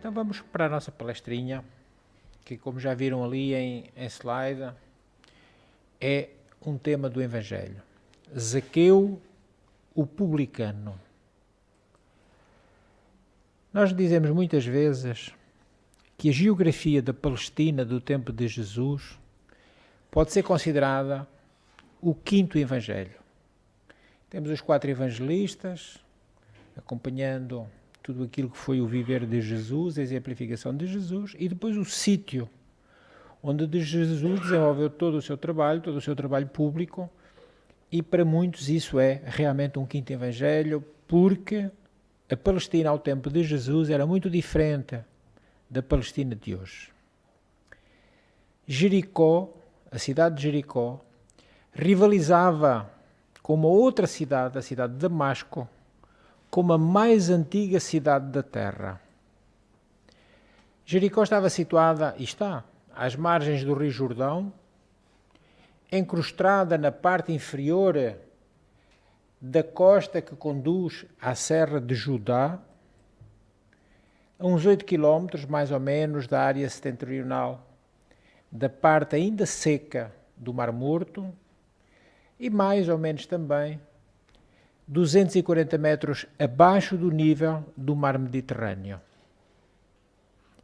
Então vamos para a nossa palestrinha, que como já viram ali em slide, é um tema do Evangelho. Zaqueu, o publicano. Nós dizemos muitas vezes que a geografia da Palestina do tempo de Jesus pode ser considerada o quinto Evangelho. Temos os 4 evangelistas acompanhando tudo aquilo que foi o viver de Jesus, a exemplificação de Jesus, e depois o sítio onde Jesus desenvolveu todo o seu trabalho público, e para muitos isso é realmente um quinto evangelho, porque a Palestina ao tempo de Jesus era muito diferente da Palestina de hoje. Jericó, a cidade de Jericó, rivalizava com uma outra cidade, a cidade de Damasco, como a mais antiga cidade da terra. Jericó estava situada, e está, às margens do Rio Jordão, encrustada na parte inferior da costa que conduz à Serra de Judá, a uns 8 quilómetros, mais ou menos, da área setentrional, da parte ainda seca do Mar Morto, e mais ou menos também 240 metros abaixo do nível do Mar Mediterrâneo,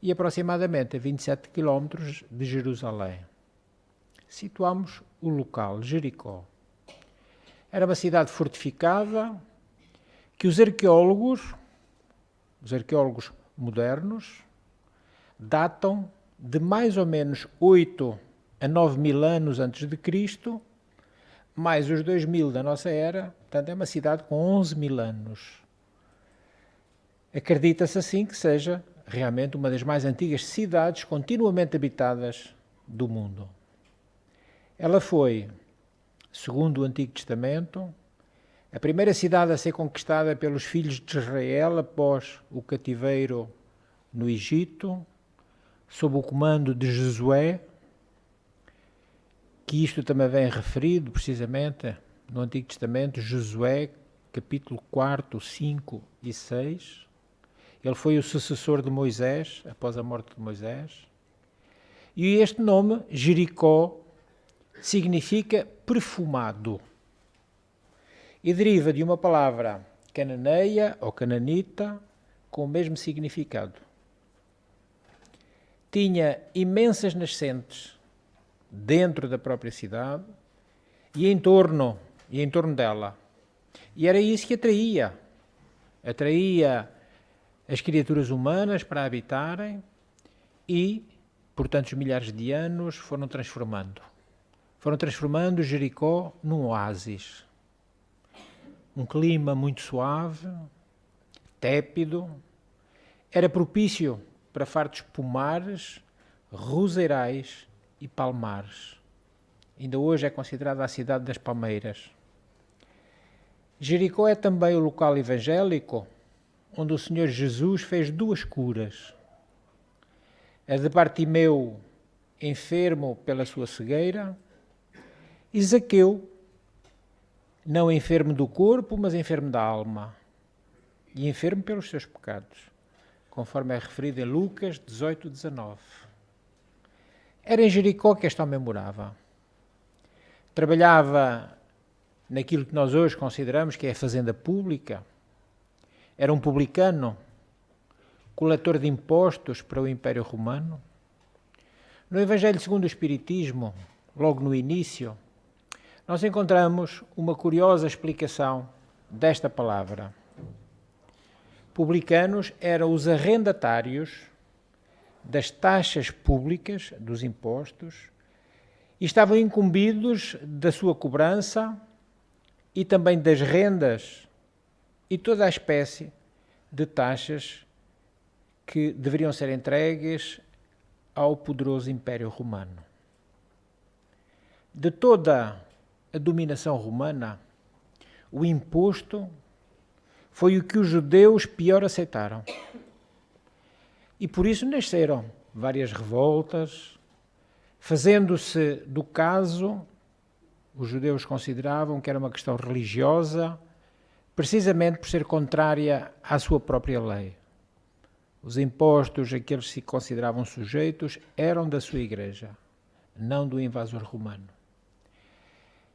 e aproximadamente a 27 quilómetros de Jerusalém. Situamos o local, Jericó. Era uma cidade fortificada que os arqueólogos modernos, datam de mais ou menos 8 a 9 mil anos antes de Cristo, mais os 2000 da nossa era, portanto é uma cidade com 11 mil anos. Acredita-se assim que seja realmente uma das mais antigas cidades continuamente habitadas do mundo. Ela foi, segundo o Antigo Testamento, a primeira cidade a ser conquistada pelos filhos de Israel após o cativeiro no Egito, sob o comando de Josué, que isto também vem referido precisamente no Antigo Testamento, Josué, capítulo 4, 5 e 6. Ele foi o sucessor de Moisés, após a morte de Moisés. E este nome, Jericó, significa perfumado e deriva de uma palavra cananeia ou cananita com o mesmo significado. Tinha imensas nascentes dentro da própria cidade e em torno dela. E era isso que atraía as criaturas humanas para habitarem e, por tantos milhares de anos, foram transformando Jericó num oásis. Um clima muito suave, tépido, era propício para fartos pomares, roseirais e palmares. Ainda hoje é considerada a cidade das palmeiras. Jericó é também o local evangélico onde o Senhor Jesus fez 2 curas. A de Bartimeu, enfermo pela sua cegueira, e Zaqueu, não enfermo do corpo, mas enfermo da alma, e enfermo pelos seus pecados, conforme é referido em Lucas 18, 19. Era em Jericó que este homem morava. Trabalhava naquilo que nós hoje consideramos que é a fazenda pública. Era um publicano, coletor de impostos para o Império Romano. No Evangelho segundo o Espiritismo, logo no início, nós encontramos uma curiosa explicação desta palavra. Publicanos eram os arrendatários das taxas públicas, dos impostos, e estavam incumbidos da sua cobrança e também das rendas e toda a espécie de taxas que deveriam ser entregues ao poderoso Império Romano. De toda a dominação romana, o imposto foi o que os judeus pior aceitaram. E por isso nasceram várias revoltas, fazendo-se do caso, os judeus consideravam que era uma questão religiosa, precisamente por ser contrária à sua própria lei. Os impostos a que eles se consideravam sujeitos eram da sua igreja, não do invasor romano.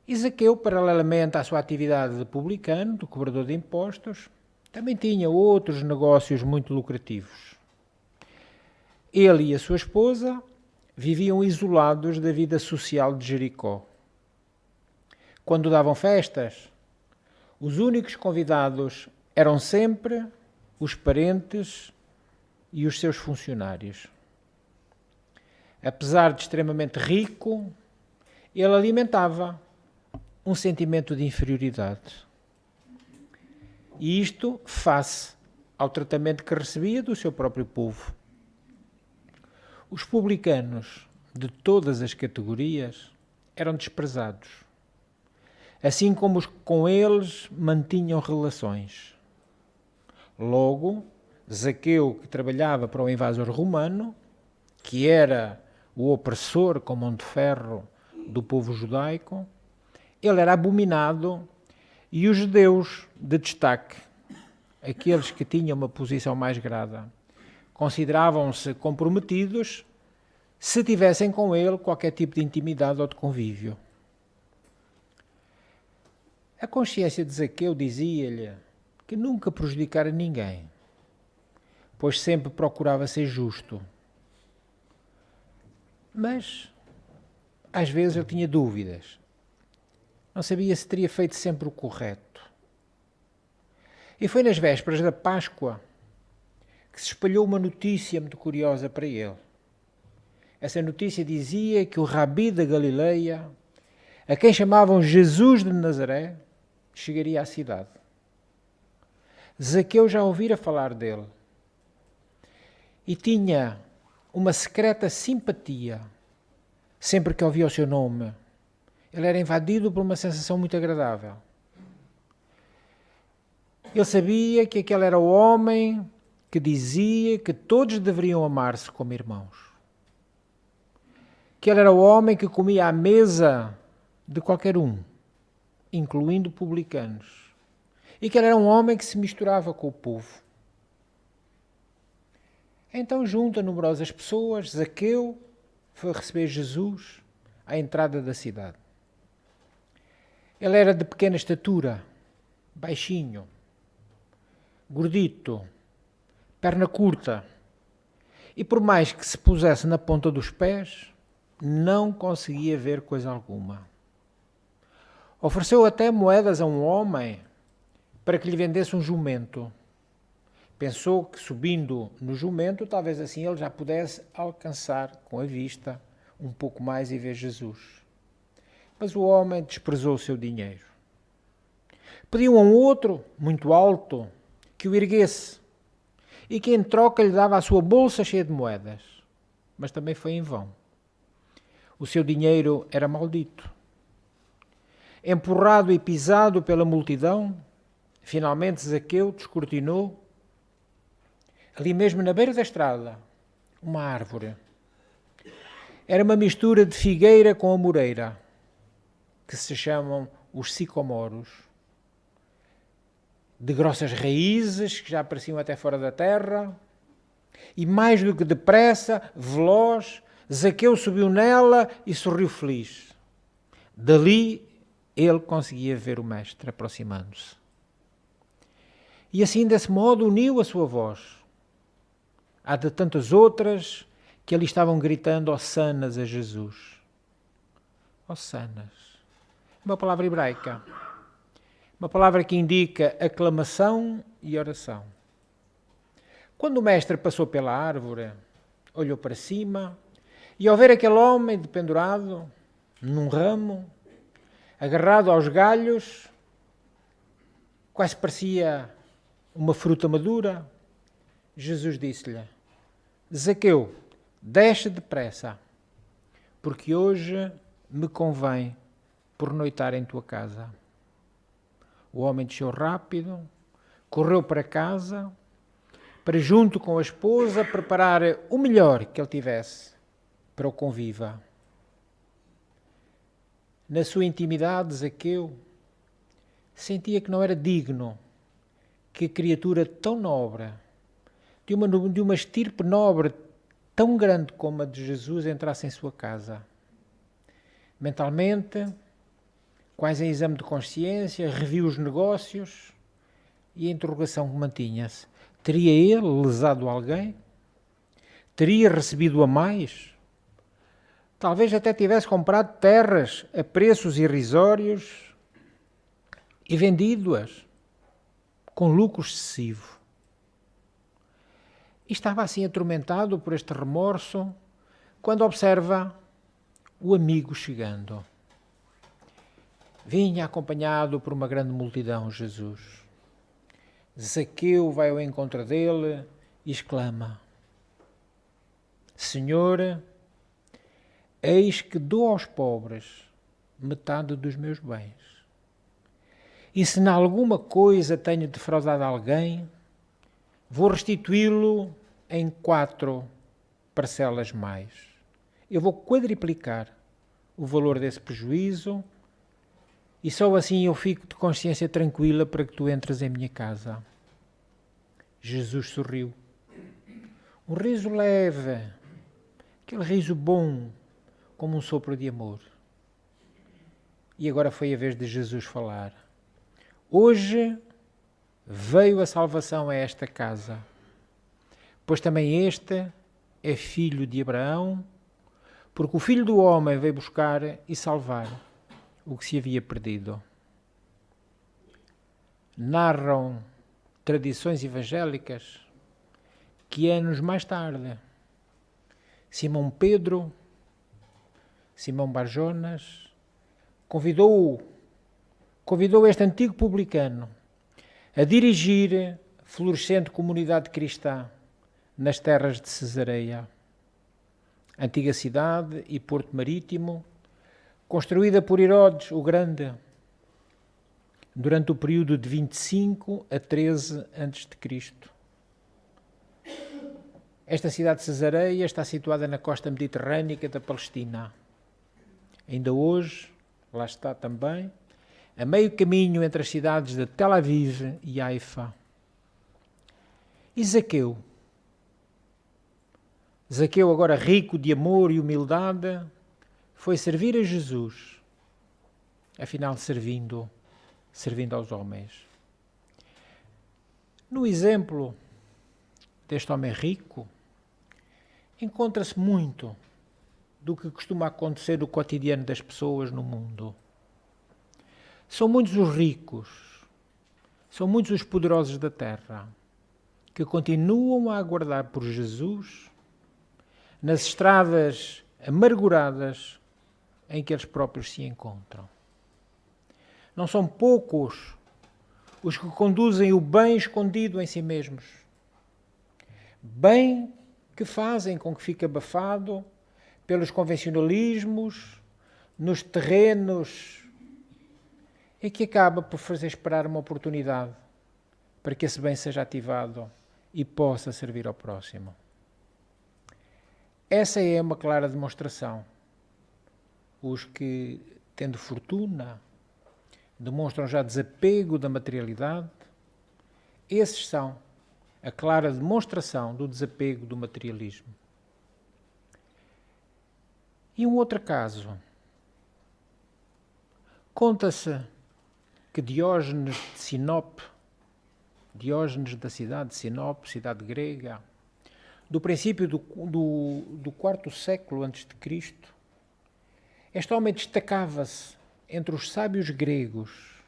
E Zaqueu, paralelamente à sua atividade de publicano, de cobrador de impostos, também tinha outros negócios muito lucrativos. Ele e a sua esposa viviam isolados da vida social de Jericó. Quando davam festas, os únicos convidados eram sempre os parentes e os seus funcionários. Apesar de extremamente rico, ele alimentava um sentimento de inferioridade. E isto face ao tratamento que recebia do seu próprio povo. Os publicanos de todas as categorias eram desprezados, assim como os que com eles mantinham relações. Logo, Zaqueu, que trabalhava para o invasor romano, que era o opressor com mão de ferro do povo judaico, ele era abominado e os judeus de destaque, aqueles que tinham uma posição mais grada, consideravam-se comprometidos se tivessem com ele qualquer tipo de intimidade ou de convívio. A consciência de Zaqueu dizia-lhe que nunca prejudicara ninguém, pois sempre procurava ser justo. Mas, às vezes, ele tinha dúvidas. Não sabia se teria feito sempre o correto. E foi nas vésperas da Páscoa que se espalhou uma notícia muito curiosa para ele. Essa notícia dizia que o Rabi da Galileia, a quem chamavam Jesus de Nazaré, chegaria à cidade. Zaqueu já ouvira falar dele e tinha uma secreta simpatia sempre que ouvia o seu nome. Ele era invadido por uma sensação muito agradável. Ele sabia que aquele era o homem que dizia que todos deveriam amar-se como irmãos. Que ele era o homem que comia à mesa de qualquer um, incluindo publicanos. E que ele era um homem que se misturava com o povo. Então, junto a numerosas pessoas, Zaqueu foi receber Jesus à entrada da cidade. Ele era de pequena estatura, baixinho, gordito, perna curta, e por mais que se pusesse na ponta dos pés, não conseguia ver coisa alguma. Ofereceu até moedas a um homem para que lhe vendesse um jumento. Pensou que subindo no jumento, talvez assim ele já pudesse alcançar com a vista um pouco mais e ver Jesus. Mas o homem desprezou o seu dinheiro. Pediu a um outro, muito alto, que o erguesse e que em troca lhe dava a sua bolsa cheia de moedas. Mas também foi em vão. O seu dinheiro era maldito. Empurrado e pisado pela multidão, finalmente Zaqueu descortinou, ali mesmo na beira da estrada, uma árvore. Era uma mistura de figueira com amoreira, que se chamam os sicomoros, de grossas raízes que já apareciam até fora da terra, e mais do que depressa, veloz, Zaqueu subiu nela e sorriu feliz. Dali ele conseguia ver o mestre aproximando-se. E assim, desse modo, uniu a sua voz à de tantas outras que ali estavam gritando hossanas a Jesus. Hossanas. Uma palavra hebraica. Uma palavra que indica aclamação e oração. Quando o mestre passou pela árvore, olhou para cima e ao ver aquele homem dependurado num ramo, agarrado aos galhos, quase parecia uma fruta madura, Jesus disse-lhe: Zaqueu, desce depressa, porque hoje me convém pernoitar em tua casa. O homem desceu rápido, correu para casa, para junto com a esposa preparar o melhor que ele tivesse para o conviva. Na sua intimidade, Zaqueu sentia que não era digno que criatura tão nobre, de uma estirpe nobre tão grande como a de Jesus entrasse em sua casa. Mentalmente, quase em exame de consciência, reviu os negócios e a interrogação mantinha-se. Teria ele lesado alguém? Teria recebido a mais? Talvez até tivesse comprado terras a preços irrisórios e vendido-as com lucro excessivo. E estava assim atormentado por este remorso quando observa o amigo chegando. Vinha acompanhado por uma grande multidão, Jesus. Zaqueu vai ao encontro dele e exclama: Senhor, eis que dou aos pobres metade dos meus bens. E se em alguma coisa tenho defraudado alguém, vou restituí-lo em 4 parcelas mais. Eu vou quadriplicar o valor desse prejuízo e só assim eu fico de consciência tranquila para que tu entres em minha casa. Jesus sorriu. Um riso leve, aquele riso bom, como um sopro de amor. E agora foi a vez de Jesus falar. Hoje veio a salvação a esta casa, pois também este é filho de Abraão, porque o Filho do Homem veio buscar e salvar o que se havia perdido. Narram tradições evangélicas que anos mais tarde, Simão Pedro, Simão Barjonas, convidou este antigo publicano a dirigir a florescente comunidade cristã nas terras de Cesareia, antiga cidade e porto marítimo, construída por Herodes o Grande, durante o período de 25 a 13 a.C. Esta cidade de Cesareia está situada na costa mediterrânica da Palestina. Ainda hoje, lá está também, a meio caminho entre as cidades de Tel Aviv e Haifa. E Zaqueu? Zaqueu, agora rico de amor e humildade, foi servir a Jesus, afinal servindo aos homens. No exemplo deste homem rico, encontra-se muito do que costuma acontecer no cotidiano das pessoas no mundo. São muitos os ricos, são muitos os poderosos da terra que continuam a aguardar por Jesus nas estradas amarguradas em que eles próprios se encontram. Não são poucos os que conduzem o bem escondido em si mesmos. Bem que fazem com que fique abafado pelos convencionalismos, nos terrenos, e que acaba por fazer esperar uma oportunidade para que esse bem seja ativado e possa servir ao próximo. Essa é uma clara demonstração. Os que, tendo fortuna, demonstram já desapego da materialidade, esses são a clara demonstração do desapego do materialismo. E um outro caso. Conta-se que Diógenes de Sinope, Diógenes da cidade de Sinope, cidade grega, do princípio do IV século a.C., este homem destacava-se entre os sábios gregos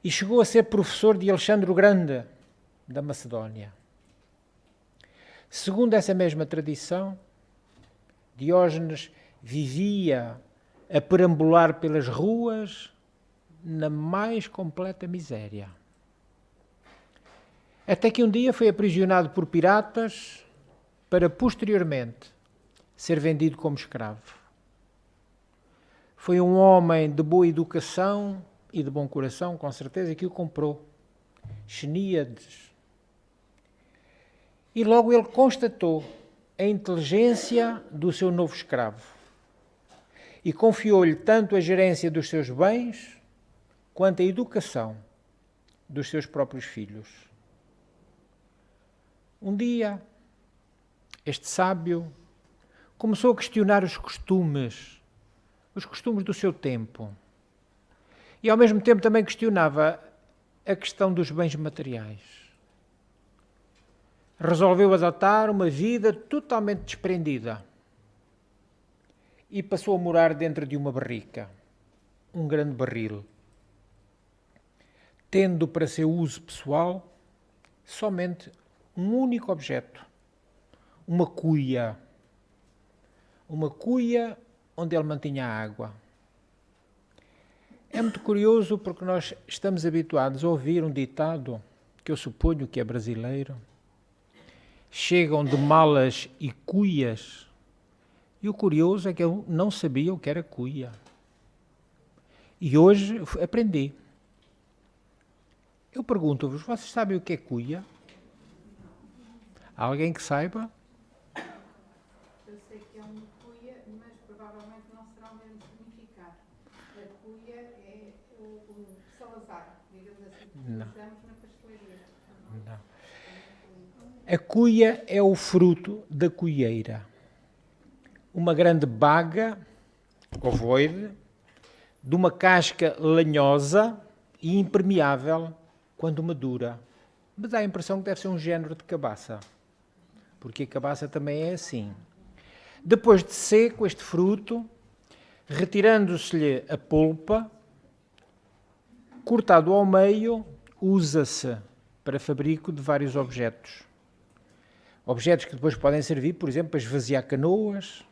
e chegou a ser professor de Alexandre o Grande, da Macedónia. Segundo essa mesma tradição, Diógenes vivia a perambular pelas ruas na mais completa miséria. Até que um dia foi aprisionado por piratas para posteriormente ser vendido como escravo. Foi um homem de boa educação e de bom coração, com certeza, que o comprou. Xeníades. E logo ele constatou a inteligência do seu novo escravo e confiou-lhe tanto a gerência dos seus bens quanto a educação dos seus próprios filhos. Um dia, este sábio começou a questionar os costumes do seu tempo. E ao mesmo tempo também questionava a questão dos bens materiais. Resolveu adotar uma vida totalmente desprendida e passou a morar dentro de uma barrica, um grande barril, tendo para seu uso pessoal somente um único objeto, uma cuia onde ele mantinha a água. É muito curioso porque nós estamos habituados a ouvir um ditado, que eu suponho que é brasileiro: chegam de malas e cuias. E o curioso é que eu não sabia o que era cuia. E hoje aprendi. Eu pergunto-vos, vocês sabem o que é cuia? Há alguém que saiba? Eu sei que é uma cuia, mas provavelmente não será o mesmo significado. A cuia é o salazar, digamos assim, que usamos na pastelaria. Não. A cuia é o fruto da cuieira. Uma grande baga, ovoide, de uma casca lanhosa e impermeável quando madura. Me dá a impressão que deve ser um género de cabaça, porque a cabaça também é assim. Depois de seco este fruto, retirando-se-lhe a polpa, cortado ao meio, usa-se para fabrico de vários objetos. Objetos que depois podem servir, por exemplo, para esvaziar canoas,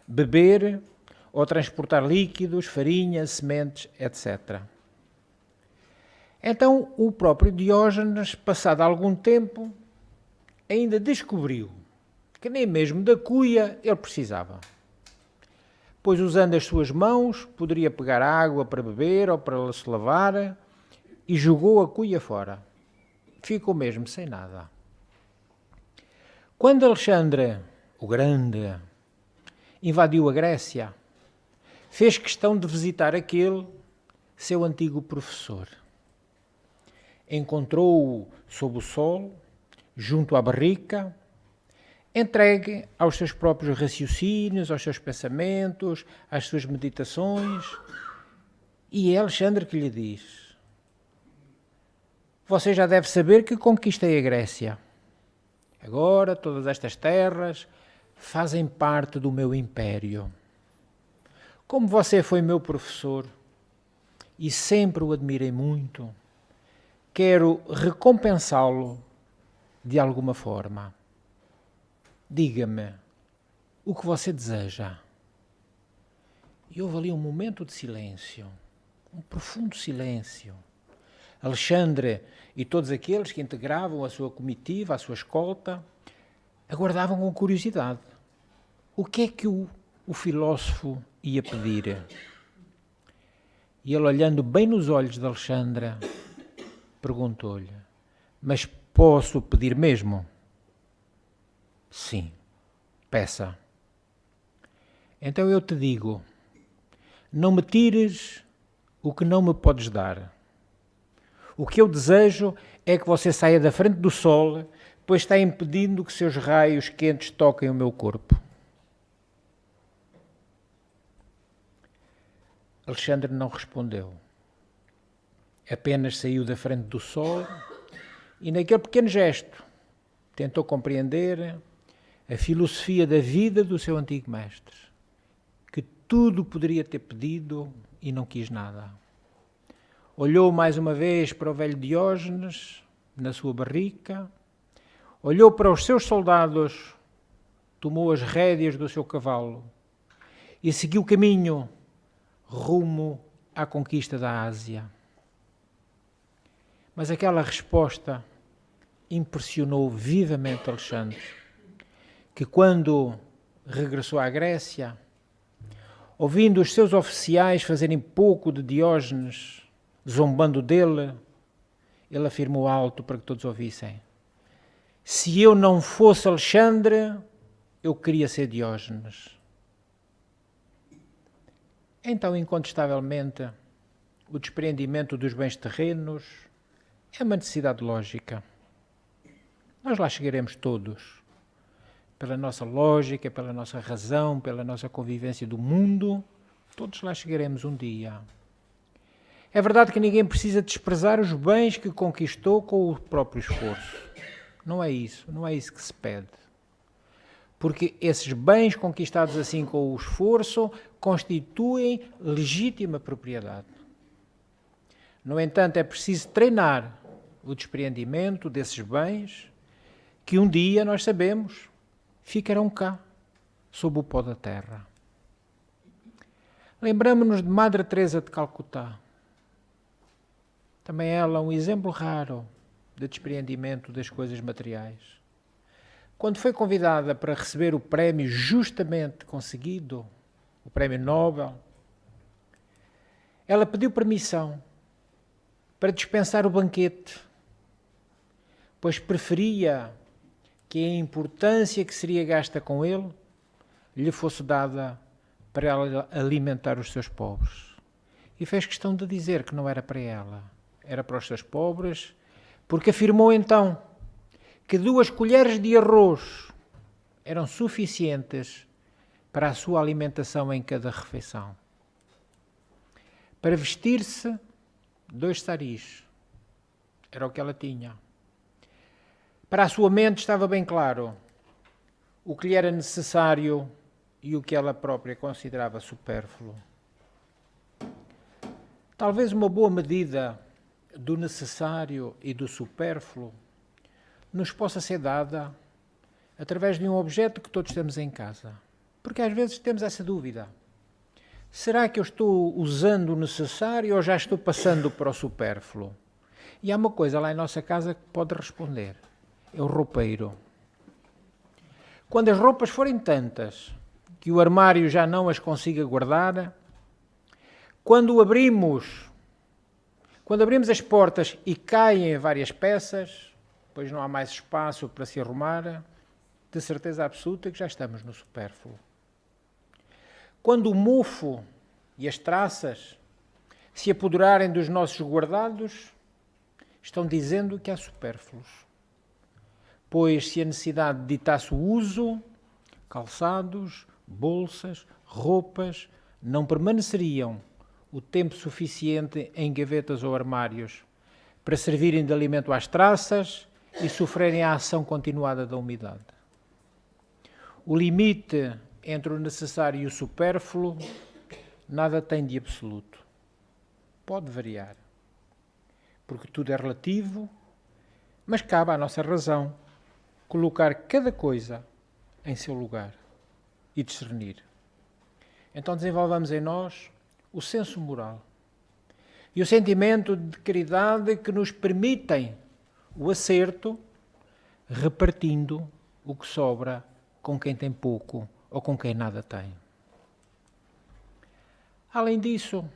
beber ou transportar líquidos, farinha, sementes, etc. Então, o próprio Diógenes, passado algum tempo, ainda descobriu que nem mesmo da cuia ele precisava. Pois, usando as suas mãos, poderia pegar água para beber ou para se lavar e jogou a cuia fora. Ficou mesmo sem nada. Quando Alexandre, o Grande, invadiu a Grécia, fez questão de visitar aquele seu antigo professor. Encontrou-o sob o sol, junto à barrica, entregue aos seus próprios raciocínios, aos seus pensamentos, às suas meditações. E é Alexandre que lhe diz: você já deve saber que conquistei a Grécia. Agora todas estas terras fazem parte do meu império. Como você foi meu professor e sempre o admirei muito, quero recompensá-lo de alguma forma. Diga-me o que você deseja. E houve ali um momento de silêncio, um profundo silêncio. Alexandre e todos aqueles que integravam a sua comitiva, a sua escolta, aguardavam com curiosidade. O que é que o filósofo ia pedir? E ele, olhando bem nos olhos de Alexandre, perguntou-lhe: mas posso pedir mesmo? Sim, peça. Então eu te digo, não me tires o que não me podes dar. O que eu desejo é que você saia da frente do sol, pois está impedindo que seus raios quentes toquem o meu corpo. Alexandre não respondeu. Apenas saiu da frente do sol e, naquele pequeno gesto, tentou compreender a filosofia da vida do seu antigo mestre, que tudo poderia ter pedido e não quis nada. Olhou mais uma vez para o velho Diógenes, na sua barrica, olhou para os seus soldados, tomou as rédeas do seu cavalo e seguiu o caminho rumo à conquista da Ásia. Mas aquela resposta impressionou vivamente Alexandre, que quando regressou à Grécia, ouvindo os seus oficiais fazerem pouco de Diógenes, zombando dele, ele afirmou alto para que todos ouvissem: se eu não fosse Alexandre, eu queria ser Diógenes. Então, incontestavelmente, o desprendimento dos bens terrenos é uma necessidade lógica. Nós lá chegaremos todos. Pela nossa lógica, pela nossa razão, pela nossa convivência do mundo, todos lá chegaremos um dia. É verdade que ninguém precisa desprezar os bens que conquistou com o próprio esforço. Não é isso que se pede. Porque esses bens conquistados assim com o esforço constituem legítima propriedade. No entanto, é preciso treinar o despreendimento desses bens que um dia, nós sabemos, ficarão cá, sob o pó da terra. Lembramos-nos de Madre Teresa de Calcutá. Também ela um exemplo raro de despreendimento das coisas materiais. Quando foi convidada para receber o prémio justamente conseguido, o prémio Nobel, ela pediu permissão para dispensar o banquete, pois preferia que a importância que seria gasta com ele lhe fosse dada para ela alimentar os seus pobres. E fez questão de dizer que não era para ela, era para os seus pobres, porque afirmou então que 2 colheres de arroz eram suficientes para a sua alimentação em cada refeição. Para vestir-se, 2 saris. Era o que ela tinha. Para a sua mente estava bem claro o que lhe era necessário e o que ela própria considerava supérfluo. Talvez uma boa medida do necessário e do supérfluo nos possa ser dada através de um objeto que todos temos em casa. Porque às vezes temos essa dúvida. Será que eu estou usando o necessário ou já estou passando para o supérfluo? E há uma coisa lá em nossa casa que pode responder. É o roupeiro. Quando as roupas forem tantas que o armário já não as consiga guardar, quando abrimos as portas e caem várias peças, pois não há mais espaço para se arrumar, de certeza absoluta que já estamos no supérfluo. Quando o mofo e as traças se apoderarem dos nossos guardados, estão dizendo que há supérfluos. Pois se a necessidade ditasse o uso, calçados, bolsas, roupas, não permaneceriam o tempo suficiente em gavetas ou armários para servirem de alimento às traças e sofrerem a ação continuada da umidade. O limite entre o necessário e o supérfluo nada tem de absoluto. Pode variar, porque tudo é relativo, mas cabe à nossa razão colocar cada coisa em seu lugar e discernir. Então desenvolvamos em nós o senso moral e o sentimento de caridade que nos permitem o acerto, repartindo o que sobra com quem tem pouco ou com quem nada tem. Além disso,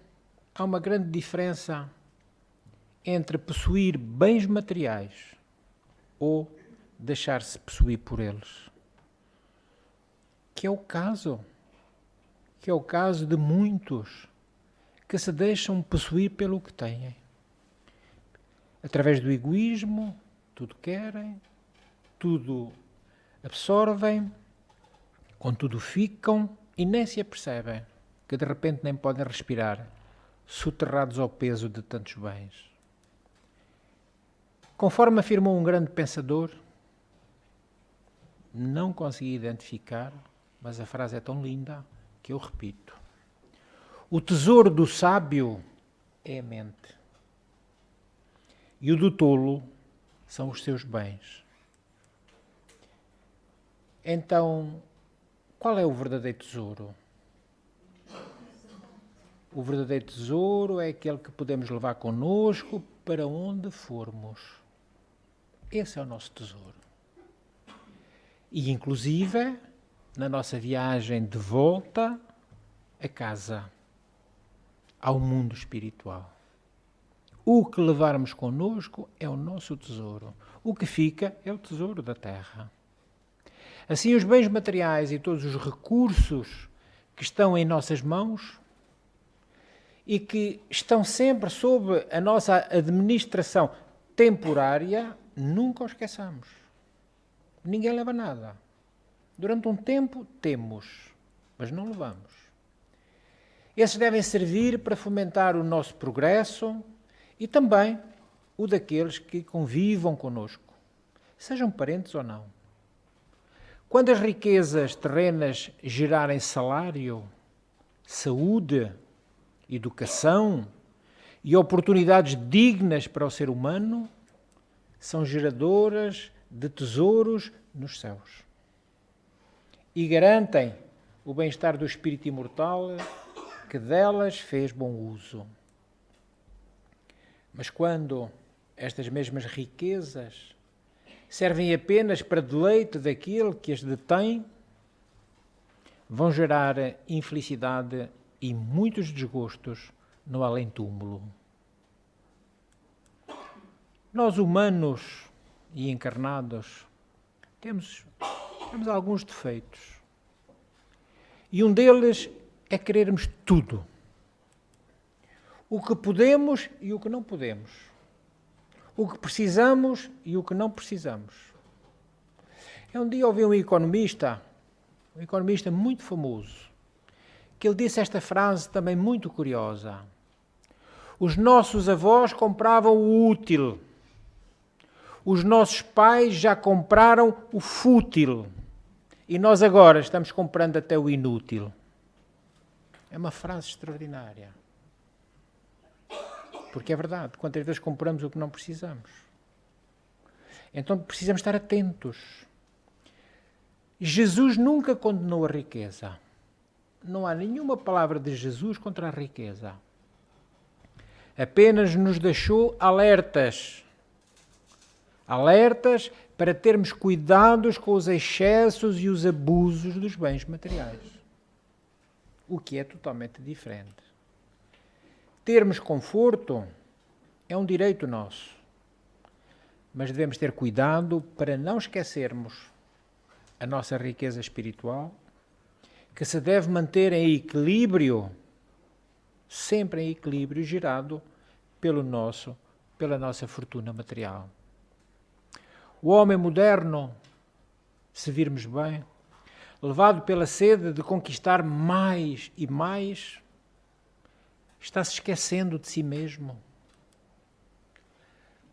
há uma grande diferença entre possuir bens materiais ou deixar-se possuir por eles. Que é o caso de muitos que se deixam possuir pelo que têm. Através do egoísmo, tudo querem, tudo absorvem, com tudo ficam e nem se apercebem que de repente nem podem respirar, soterrados ao peso de tantos bens. Conforme afirmou um grande pensador, não consegui identificar, mas a frase é tão linda que eu repito. O tesouro do sábio é a mente. E o do tolo são os seus bens. Então, qual é o verdadeiro tesouro? O verdadeiro tesouro é aquele que podemos levar connosco para onde formos. Esse é o nosso tesouro. E, inclusive, na nossa viagem de volta a casa, ao mundo espiritual. O que levarmos connosco é o nosso tesouro. O que fica é o tesouro da terra. Assim, os bens materiais e todos os recursos que estão em nossas mãos e que estão sempre sob a nossa administração temporária, nunca os esqueçamos. Ninguém leva nada. Durante um tempo temos, mas não levamos. Esses devem servir para fomentar o nosso progresso e também o daqueles que convivam connosco, sejam parentes ou não. Quando as riquezas terrenas gerarem salário, saúde, educação e oportunidades dignas para o ser humano, são geradoras de tesouros nos céus e garantem o bem-estar do espírito imortal que delas fez bom uso. Mas quando estas mesmas riquezas servem apenas para deleite daquele que as detém, vão gerar infelicidade e muitos desgostos no além-túmulo. Nós, humanos e encarnados, temos alguns defeitos. E um deles é querermos tudo. O que podemos e o que não podemos. O que precisamos e o que não precisamos. Um dia ouvi um economista muito famoso, que ele disse esta frase também muito curiosa. Os nossos avós compravam o útil. Os nossos pais já compraram o fútil. E nós agora estamos comprando até o inútil. É uma frase extraordinária. Porque é verdade, quantas vezes compramos o que não precisamos. Então precisamos estar atentos. Jesus nunca condenou a riqueza. Não há nenhuma palavra de Jesus contra a riqueza. Apenas nos deixou alertas. Alertas para termos cuidados com os excessos e os abusos dos bens materiais. O que é totalmente diferente. Termos conforto é um direito nosso, mas devemos ter cuidado para não esquecermos a nossa riqueza espiritual, que se deve manter em equilíbrio, sempre em equilíbrio, gerado pela nossa fortuna material. O homem moderno, se virmos bem, levado pela sede de conquistar mais e mais, está se esquecendo de si mesmo.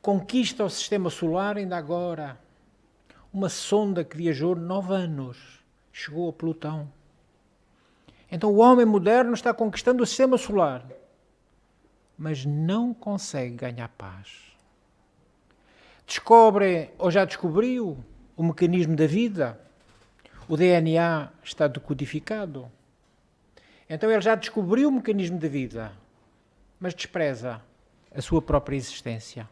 Conquista o sistema solar ainda agora. Uma sonda que viajou 9 anos, chegou a Plutão. Então o homem moderno está conquistando o sistema solar, mas não consegue ganhar paz. Descobre, ou já descobriu, o mecanismo da vida. O DNA está decodificado. Então ele já descobriu o mecanismo da vida, mas despreza a sua própria existência.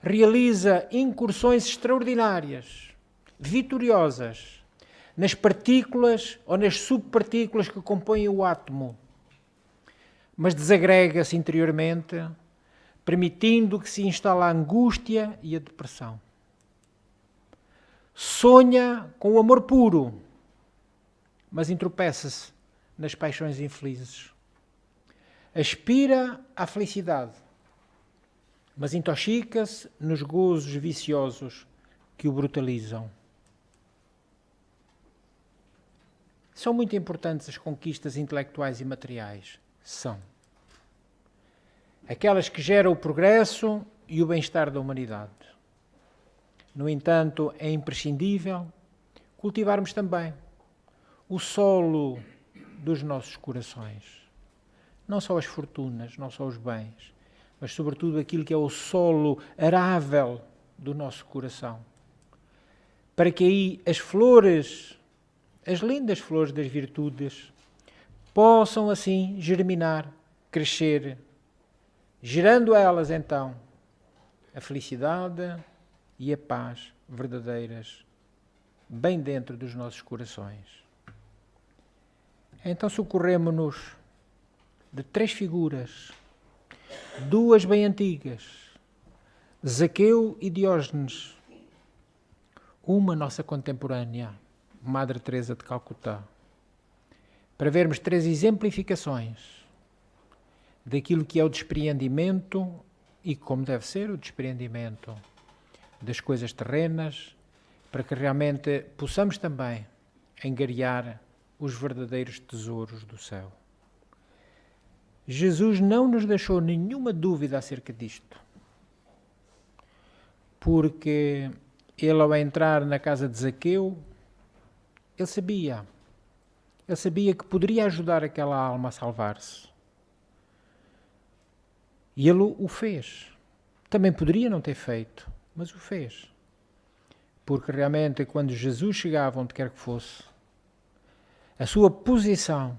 Realiza incursões extraordinárias, vitoriosas, nas partículas ou nas subpartículas que compõem o átomo, mas desagrega-se interiormente, permitindo que se instale a angústia e a depressão. Sonha com o amor puro, mas entropeça-se nas paixões infelizes. Aspira à felicidade, mas intoxica-se nos gozos viciosos que o brutalizam. São muito importantes as conquistas intelectuais e materiais. São. Aquelas que geram o progresso e o bem-estar da humanidade. No entanto, é imprescindível cultivarmos também o solo dos nossos corações. Não só as fortunas, não só os bens, mas sobretudo aquilo que é o solo arável do nosso coração. Para que aí as flores, as lindas flores das virtudes, possam assim germinar, crescer, gerando elas então a felicidade e a paz verdadeiras, bem dentro dos nossos corações. Então socorremo-nos de 3 figuras, 2 bem antigas, Zaqueu e Diógenes, uma nossa contemporânea, Madre Teresa de Calcutá, para vermos 3 exemplificações daquilo que é o despreendimento e como deve ser o despreendimento das coisas terrenas para que realmente possamos também angariar os verdadeiros tesouros do céu. Jesus não nos deixou nenhuma dúvida acerca disto, porque ele, ao entrar na casa de Zaqueu, ele sabia que poderia ajudar aquela alma a salvar-se. E ele o fez. Também poderia não ter feito, mas o fez. Porque realmente, quando Jesus chegava onde quer que fosse, a sua posição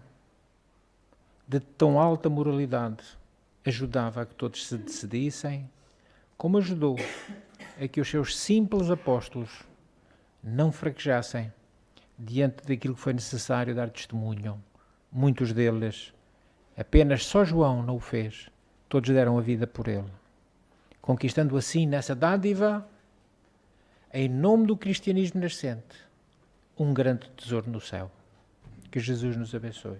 de tão alta moralidade ajudava a que todos se decidissem, como ajudou a que os seus simples apóstolos não fraquejassem diante daquilo que foi necessário dar testemunho. Muitos deles, apenas só João não o fez, todos deram a vida por ele, conquistando assim nessa dádiva, em nome do cristianismo nascente, um grande tesouro no céu. Que Jesus nos abençoe.